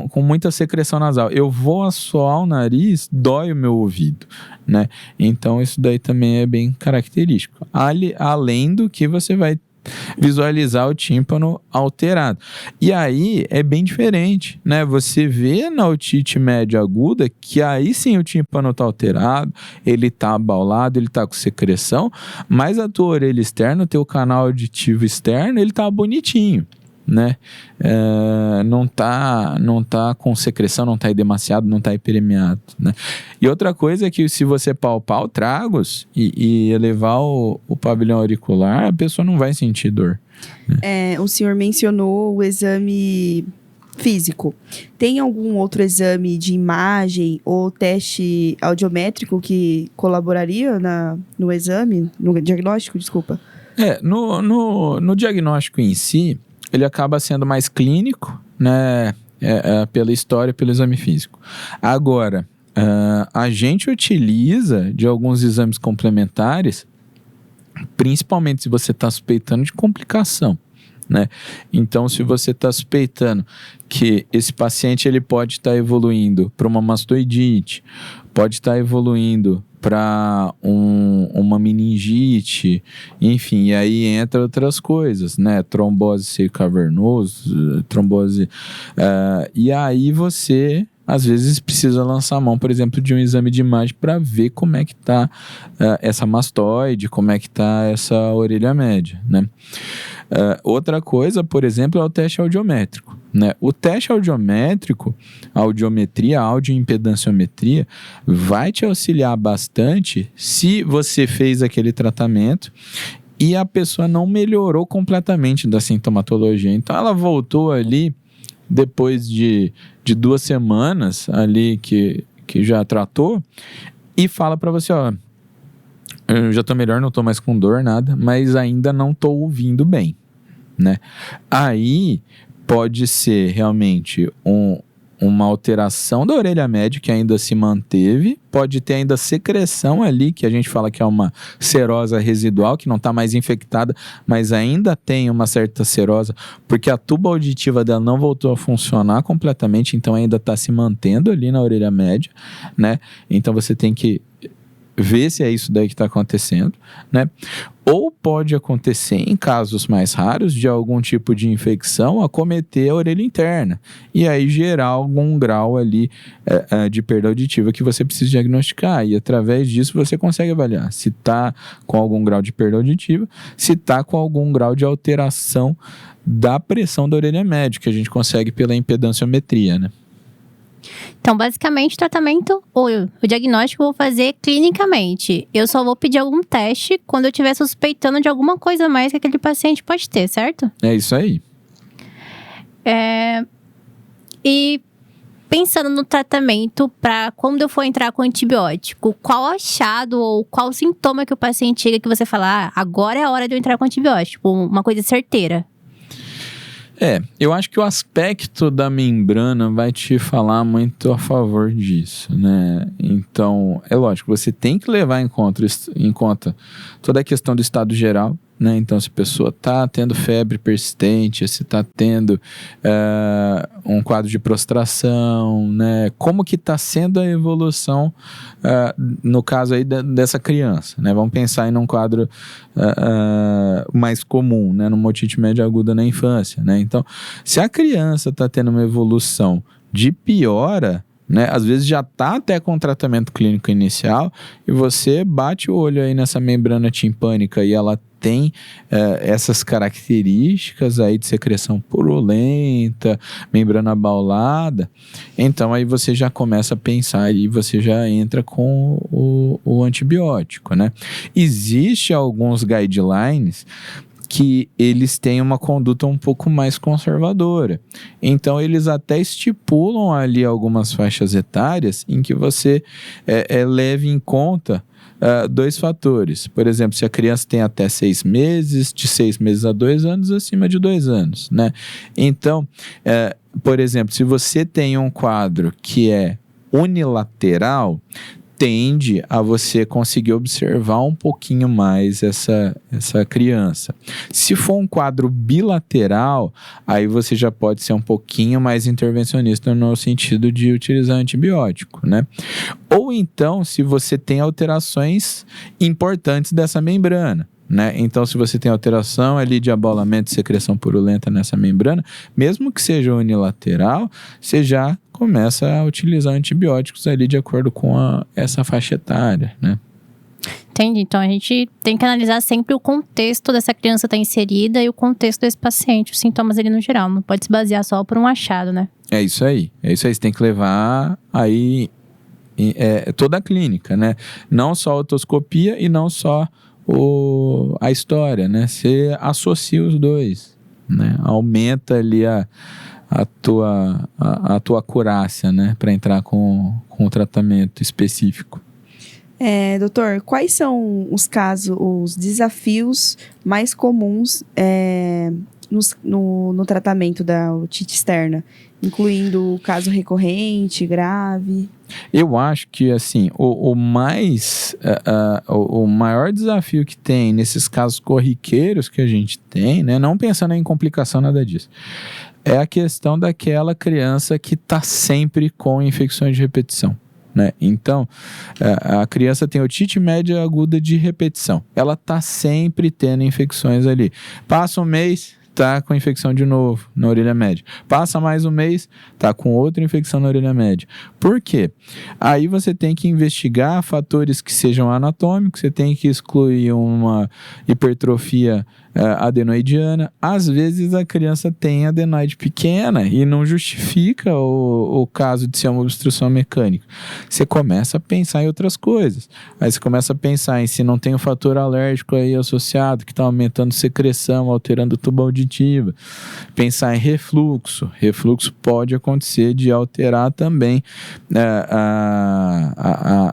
com muita secreção nasal, eu vou assoar o nariz, dói o meu ouvido, né? Então, isso daí também é bem característico. Além do que você vai visualizar o tímpano alterado. E aí é bem diferente, né? Você vê na otite média aguda que aí sim o tímpano está alterado, ele está abaulado, ele está com secreção, mas a tua orelha externa, o teu canal auditivo externo, ele está bonitinho, né? Não tá com secreção, não tá demasiado, não tá hiperemiado, né? E outra coisa é que se você palpar o tragus e elevar o pavilhão auricular, a pessoa não vai sentir dor, né? O senhor mencionou o exame físico. Tem algum outro exame de imagem ou teste audiométrico que colaboraria no exame, no diagnóstico, desculpa? No diagnóstico em si, ele acaba sendo mais clínico, né, pela história, pelo exame físico. Agora, a gente utiliza de alguns exames complementares, principalmente se você está suspeitando de complicação, né? Então, se você está suspeitando que esse paciente ele pode estar evoluindo para uma mastoidite, pode estar evoluindo para uma meningite, enfim, e aí entra outras coisas, né? Trombose seio cavernoso, trombose. E aí você, às vezes, precisa lançar a mão, por exemplo, de um exame de imagem para ver como é que está essa mastoide, como é que está essa orelha média, né? Outra coisa, por exemplo, é o teste audiométrico, né? O teste audiométrico, a audiometria, a audioimpedanciometria, vai te auxiliar bastante se você fez aquele tratamento e a pessoa não melhorou completamente da sintomatologia. Então, ela voltou ali depois de 2 semanas ali que já tratou e fala para você, eu já tô melhor, não tô mais com dor, nada, mas ainda não tô ouvindo bem, né? Aí pode ser realmente uma alteração da orelha média que ainda se manteve, pode ter ainda secreção ali, que a gente fala que é uma serosa residual, que não está mais infectada, mas ainda tem uma certa serosa, porque a tuba auditiva dela não voltou a funcionar completamente, então ainda está se mantendo ali na orelha média, né? Então você tem que ver se é isso daí que está acontecendo, né? Ou pode acontecer, em casos mais raros, de algum tipo de infecção acometer a orelha interna e aí gerar algum grau ali de perda auditiva que você precisa diagnosticar, e através disso você consegue avaliar se está com algum grau de perda auditiva, se está com algum grau de alteração da pressão da orelha média, que a gente consegue pela impedanciometria, né? Então, basicamente, o diagnóstico eu vou fazer clinicamente. Eu só vou pedir algum teste quando eu estiver suspeitando de alguma coisa a mais que aquele paciente pode ter, certo? É isso aí. E pensando no tratamento para quando eu for entrar com antibiótico, qual achado ou qual sintoma que o paciente chega que você fala, agora é a hora de eu entrar com antibiótico, uma coisa certeira? Eu acho que o aspecto da membrana vai te falar muito a favor disso, né? Então, é lógico, você tem que levar em conta toda a questão do estado geral, né? Então, se a pessoa está tendo febre persistente, se está tendo um quadro de prostração, né? Como que está sendo a evolução, no caso aí dessa criança, né? Vamos pensar aí num quadro mais comum, né? Numa otite média aguda na infância, né? Então, se a criança está tendo uma evolução de piora, né, às vezes já está até com tratamento clínico inicial e você bate o olho aí nessa membrana timpânica e ela tem essas características aí de secreção purulenta, membrana abaulada, então aí você já começa a pensar e você já entra com o antibiótico, né? Existe alguns guidelines que eles têm uma conduta um pouco mais conservadora. Então, eles até estipulam ali algumas faixas etárias em que você leve em conta dois fatores. Por exemplo, se a criança tem até 6 meses, de 6 meses a 2 anos, acima de 2 anos, né? Então, por exemplo, se você tem um quadro que é unilateral, tende a você conseguir observar um pouquinho mais essa criança. Se for um quadro bilateral, aí você já pode ser um pouquinho mais intervencionista no sentido de utilizar antibiótico, né? Ou então, se você tem alterações importantes dessa membrana, né? Então, se você tem alteração ali de abaulamento e secreção purulenta nessa membrana, mesmo que seja unilateral, você já começa a utilizar antibióticos ali de acordo com essa faixa etária, né? Entendi. Então, a gente tem que analisar sempre o contexto dessa criança estar inserida e o contexto desse paciente, os sintomas ali no geral. Não pode se basear só por um achado, né? É isso aí. Você tem que levar aí toda a clínica, né? Não só a otoscopia e não só a história, né? Você associa os dois, né? Aumenta ali a tua acurácia, né? Para entrar com o tratamento específico. Doutor, quais são os desafios mais comuns no tratamento da otite externa, incluindo o caso recorrente, grave? Eu acho que, assim, o maior desafio que tem nesses casos corriqueiros que a gente tem, né, não pensando em complicação, nada disso, é a questão daquela criança que está sempre com infecções de repetição, né? Então, a criança tem otite média aguda de repetição. Ela está sempre tendo infecções ali. Passa um mês, tá com infecção de novo na orelha média. Passa mais um mês, tá com outra infecção na orelha média. Por quê? Aí você tem que investigar fatores que sejam anatômicos, você tem que excluir uma hipertrofia adenoidiana. Às vezes a criança tem adenoide pequena e não justifica o caso de ser uma obstrução mecânica. Você começa a pensar em outras coisas. Aí você começa a pensar em se não tem um fator alérgico aí associado que está aumentando secreção, alterando tuba auditiva. Pensar em refluxo. Refluxo pode acontecer de alterar também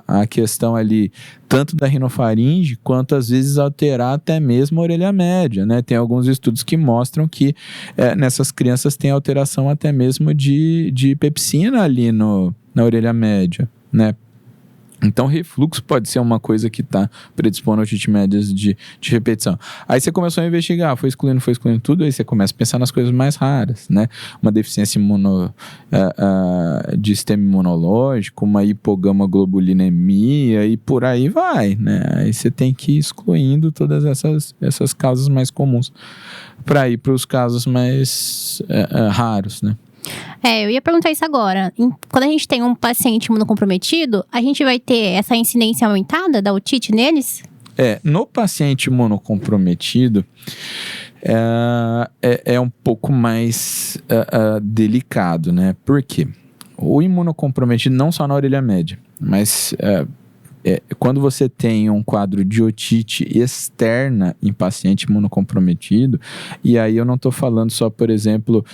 a questão ali tanto da rinofaringe, quanto às vezes alterar até mesmo a orelha média, né? Tem alguns estudos que mostram que nessas crianças tem alteração até mesmo de pepsina ali na orelha média, né? Então, refluxo pode ser uma coisa que está predispondo a otite médias de repetição. Aí você começou a investigar, foi excluindo tudo, aí você começa a pensar nas coisas mais raras, né? Uma deficiência de sistema imunológico, uma hipogama-globulinemia e por aí vai, né? Aí você tem que ir excluindo todas essas causas mais comuns para ir para os casos mais raros, né? Eu ia perguntar isso agora. Quando a gente tem um paciente imunocomprometido, a gente vai ter essa incidência aumentada da otite neles? No paciente imunocomprometido, é um pouco mais delicado, né? Por quê? O imunocomprometido não só na orelha média, mas quando você tem um quadro de otite externa em paciente imunocomprometido, e aí eu não estou falando só, por exemplo,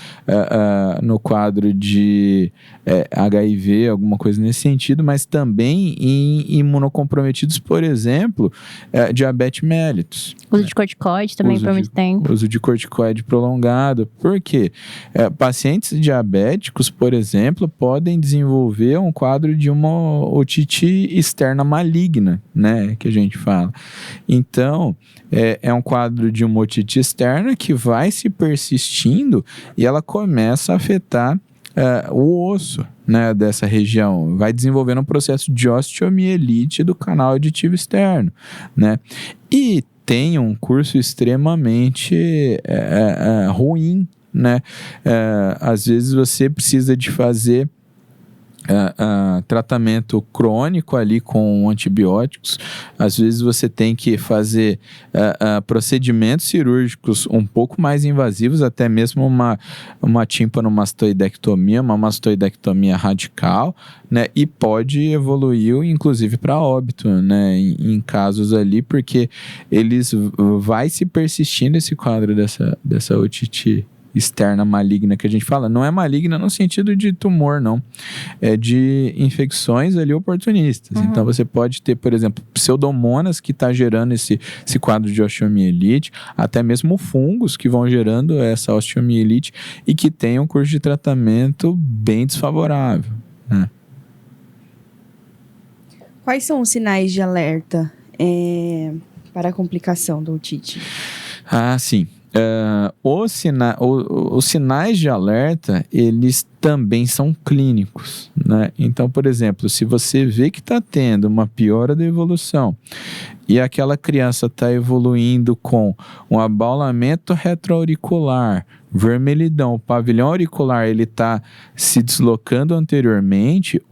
no quadro de HIV, alguma coisa nesse sentido, mas também em imunocomprometidos, por exemplo, diabetes mellitus. Uso de corticoide também por muito tempo. Uso de corticoide prolongado. Por quê? Pacientes diabéticos, por exemplo, podem desenvolver um quadro de uma otite externa maligna, né, que a gente fala. Então, é um quadro de uma otite externa que vai se persistindo e ela começa a afetar o osso, né, dessa região, vai desenvolvendo um processo de osteomielite do canal aditivo externo, né, e tem um curso extremamente ruim, né, às vezes você precisa de fazer tratamento crônico ali com antibióticos, às vezes você tem que fazer procedimentos cirúrgicos um pouco mais invasivos, até mesmo uma tímpanomastoidectomia, uma mastoidectomia radical, né, e pode evoluir inclusive para óbito, né, em casos ali, porque vai se persistindo esse quadro dessa otite externa maligna que a gente fala. Não é maligna no sentido de tumor, não. É de infecções ali oportunistas. Uhum. Então, você pode ter, por exemplo, pseudomonas que está gerando esse quadro de osteomielite, até mesmo fungos que vão gerando essa osteomielite e que tem um curso de tratamento bem desfavorável, né? Quais são os sinais de alerta para a complicação da otite? Sim. Os sinais de alerta, eles também são clínicos, né? Então, por exemplo, se você vê que está tendo uma piora da evolução e aquela criança está evoluindo com um abaulamento retroauricular, vermelhidão, o pavilhão auricular ele está se deslocando anteriormente,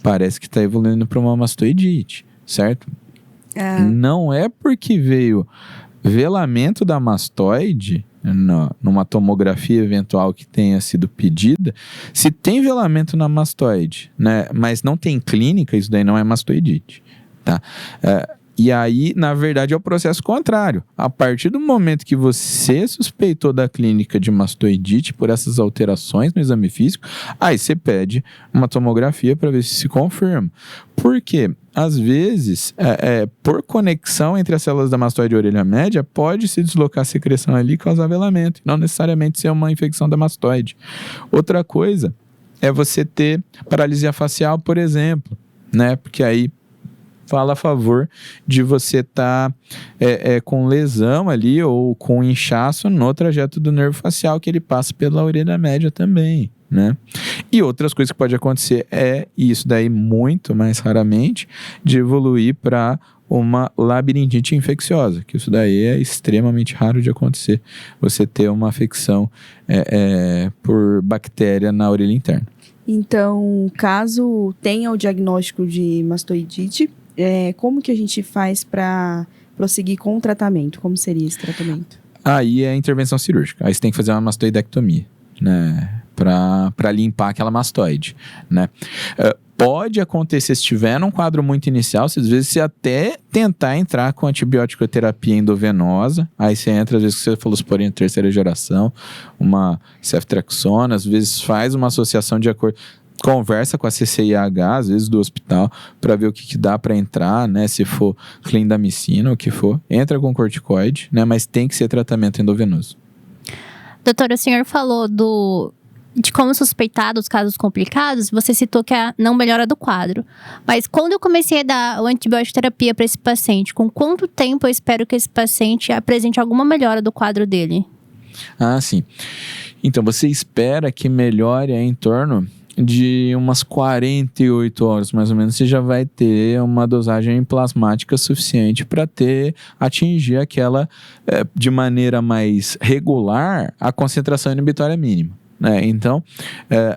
parece que está evoluindo para uma mastoidite, certo? Não é porque veio velamento da mastoide, numa tomografia eventual que tenha sido pedida, se tem velamento na mastoide, né, mas não tem clínica, isso daí não é mastoidite, tá? E aí, na verdade, é o processo contrário. A partir do momento que você suspeitou da clínica de mastoidite por essas alterações no exame físico, aí você pede uma tomografia para ver se confirma. Por quê? Às vezes, por conexão entre as células da mastoide e a orelha média, pode se deslocar a secreção ali e causar velamento, não necessariamente ser uma infecção da mastoide. Outra coisa é você ter paralisia facial, por exemplo, né? Porque aí fala a favor de você estar com lesão ali ou com inchaço no trajeto do nervo facial que ele passa pela orelha média também, né? E outras coisas que pode acontecer e isso daí muito mais raramente, de evoluir para uma labirintite infecciosa, que isso daí é extremamente raro de acontecer, você ter uma afecção por bactéria na orelha interna. Então, caso tenha o diagnóstico de mastoidite, como que a gente faz para prosseguir com o tratamento? Como seria esse tratamento? Aí é a intervenção cirúrgica. Aí você tem que fazer uma mastoidectomia, né? Para limpar aquela mastoide, né? Pode acontecer, se tiver num quadro muito inicial, às vezes você até tentar entrar com antibiótico terapia endovenosa, aí você entra, às vezes que você falou cefosporina de terceira geração, uma ceftriaxona, às vezes faz uma associação de acordo, conversa com a CCIH, às vezes do hospital, para ver o que dá para entrar, né? Se for clindamicina, o que for, entra com corticoide, né? Mas tem que ser tratamento endovenoso. Doutor, o senhor falou de como suspeitar dos casos complicados, você citou que a não melhora do quadro. Mas quando eu comecei a dar o antibiótico terapia para esse paciente, com quanto tempo eu espero que esse paciente apresente alguma melhora do quadro dele? Sim. Então, você espera que melhore em torno de umas 48 horas, mais ou menos, você já vai ter uma dosagem plasmática suficiente para atingir aquela, de maneira mais regular, a concentração inibitória mínima. Então,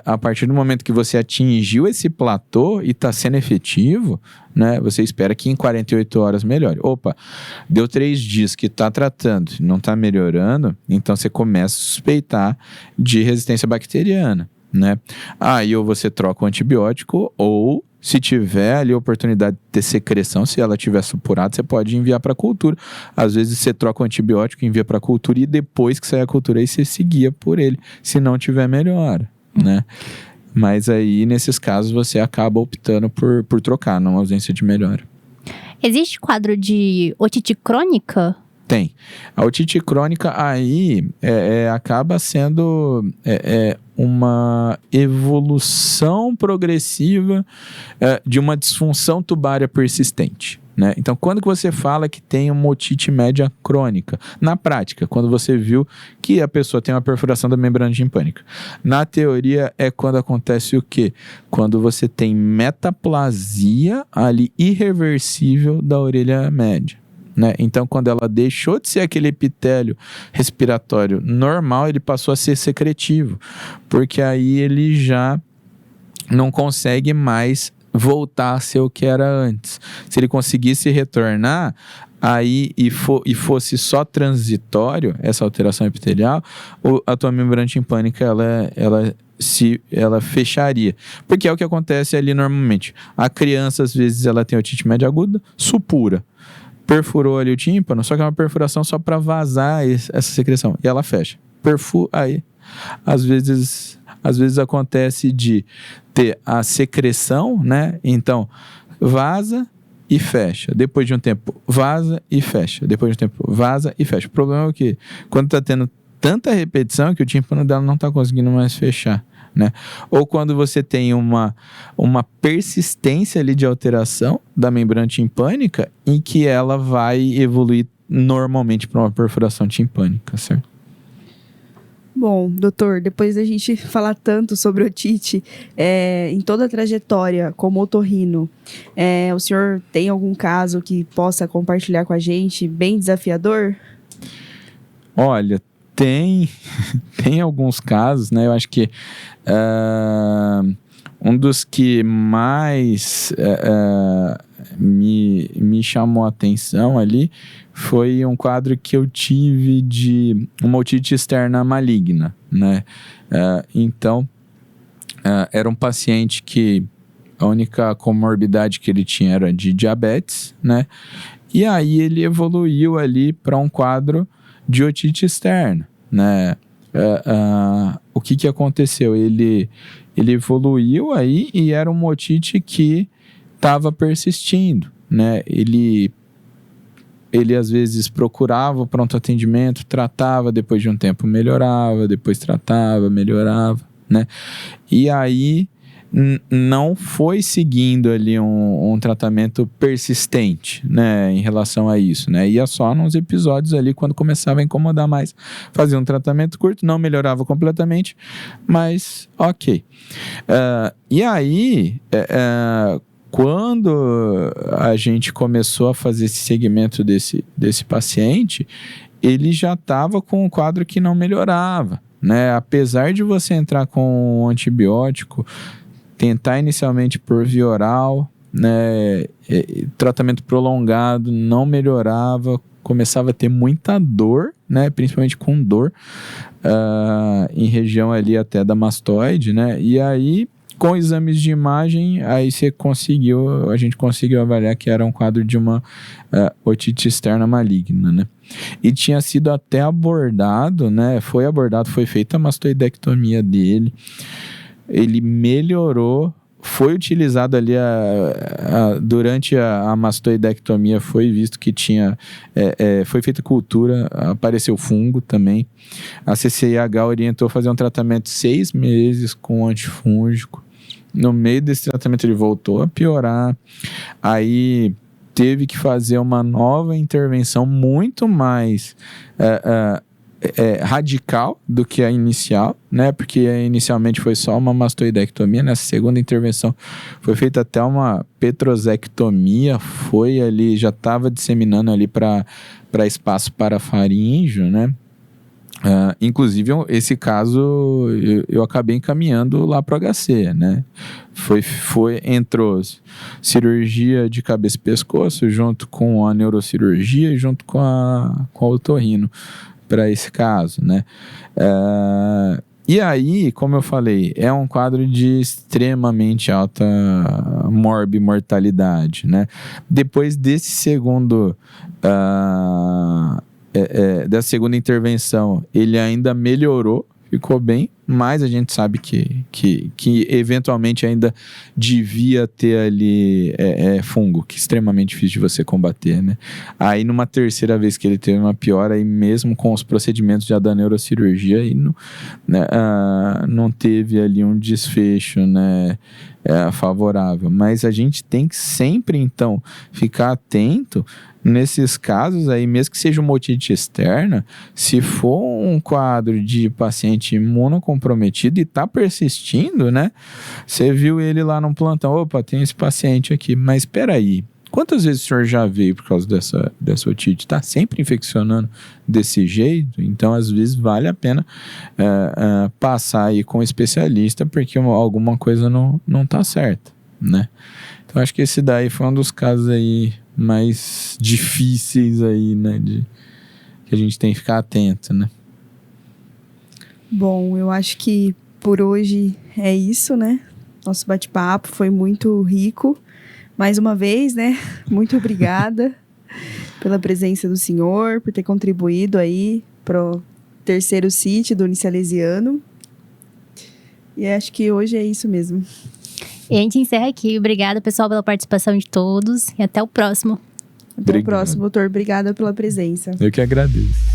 a partir do momento que você atingiu esse platô e está sendo efetivo, né, você espera que em 48 horas melhore. Deu 3 dias que está tratando, não está melhorando, então você começa a suspeitar de resistência bacteriana, né? Aí ou você troca o antibiótico ou se tiver ali a oportunidade de ter secreção, se ela tiver supurada, você pode enviar para a cultura. Às vezes você troca o antibiótico, envia para a cultura e depois que sair a cultura aí você seguia por ele. Se não tiver, melhora, né? Mas aí, nesses casos, você acaba optando por trocar, não ausência de melhora. Existe quadro de otite crônica? Tem. A otite crônica aí acaba sendo uma evolução progressiva de uma disfunção tubária persistente. Né? Então, quando que você fala que tem uma otite média crônica? Na prática, quando você viu que a pessoa tem uma perfuração da membrana timpânica. Na teoria, é quando acontece o quê? Quando você tem metaplasia ali irreversível da orelha média. Né? Então, quando ela deixou de ser aquele epitélio respiratório normal, ele passou a ser secretivo, porque aí ele já não consegue mais voltar a ser o que era antes. Se ele conseguisse retornar aí e fosse só transitório essa alteração epitelial, a tua membrana timpânica ela fecharia, porque é o que acontece ali normalmente. A criança às vezes ela tem otite média aguda, supura, perfurou ali o tímpano, só que é uma perfuração só para vazar essa secreção e ela fecha. Aí às vezes acontece de ter a secreção, né? Então, vaza e fecha. Depois de um tempo, vaza e fecha. Depois de um tempo, vaza e fecha. O problema é o quê? Quando tá tendo tanta repetição que o tímpano dela não tá conseguindo mais fechar, né? Ou quando você tem uma persistência ali de alteração da membrana timpânica em que ela vai evoluir normalmente para uma perfuração timpânica, certo? Bom, doutor, depois da gente falar tanto sobre otite, em toda a trajetória como otorrino, o senhor tem algum caso que possa compartilhar com a gente, bem desafiador? Olha, tem alguns casos, né? Eu acho que um dos que mais me chamou a atenção ali foi um quadro que eu tive de uma otite externa maligna, né? Então, era um paciente que a única comorbidade que ele tinha era de diabetes, né? E aí ele evoluiu ali para um quadro de otite externa, né? O que aconteceu? Ele evoluiu aí e era uma otite que estava persistindo, né? Ele às vezes procurava o pronto atendimento, tratava, depois de um tempo melhorava, depois tratava, melhorava, né? E aí não foi seguindo ali um tratamento persistente, né, em relação a isso, né? Ia só nos episódios ali quando começava a incomodar mais, fazia um tratamento curto, não melhorava completamente, mas ok. E aí, quando a gente começou a fazer esse segmento desse paciente, ele já estava com um quadro que não melhorava, né? Apesar de você entrar com um antibiótico, tentar inicialmente por via oral, né? Tratamento prolongado, não melhorava, começava a ter muita dor, né? Principalmente com dor em região ali até da mastoide, né? E aí, com exames de imagem, aí a gente conseguiu avaliar que era um quadro de uma otite externa maligna, né? E tinha sido até abordado, né? Foi feita a mastoidectomia dele, ele melhorou, foi utilizado ali durante a mastoidectomia, foi visto que tinha, foi feita cultura, apareceu fungo também. A CCIH orientou a fazer um tratamento 6 meses com antifúngico. No meio desse tratamento ele voltou a piorar, aí teve que fazer uma nova intervenção muito mais radical do que a inicial, né? Porque inicialmente foi só uma mastoidectomia, nessa segunda intervenção foi feita até uma petrosectomia, foi ali, já estava disseminando ali para espaço parafaríngeo, né? Inclusive, esse caso eu acabei encaminhando lá para o HC, né? Entrou cirurgia de cabeça e pescoço junto com a neurocirurgia e junto com a otorrino para esse caso, né? E aí, como eu falei, é um quadro de extremamente alta morbimortalidade, né? Depois desse segundo... dessa segunda intervenção, ele ainda melhorou, ficou bem, mas a gente sabe que eventualmente ainda devia ter ali fungo, que é extremamente difícil de você combater, né? Aí numa terceira vez que ele teve uma piora, aí mesmo com os procedimentos já da neurocirurgia, aí não teve ali um desfecho, né, favorável. Mas a gente tem que sempre, então, ficar atento nesses casos aí, mesmo que seja uma otite externa, se for um quadro de paciente imunocomprometido e está persistindo, né? Você viu ele lá no plantão, opa, tem esse paciente aqui, mas espera aí, quantas vezes o senhor já veio por causa dessa otite? Está sempre infeccionando desse jeito? Então, às vezes, vale a pena passar aí com um especialista, porque alguma coisa não está certa, né? Então, acho que esse daí foi um dos casos aí mais difíceis aí, né, que a gente tem que ficar atento, né? Bom, eu acho que por hoje é isso, né? Nosso bate-papo foi muito rico. Mais uma vez, né? Muito obrigada pela presença do senhor, por ter contribuído aí pro terceiro CIT do Unisalesiano. E acho que hoje é isso mesmo. E a gente encerra aqui. Obrigada, pessoal, pela participação de todos. E até o próximo. Até o próximo, doutor. Obrigada pela presença. Eu que agradeço.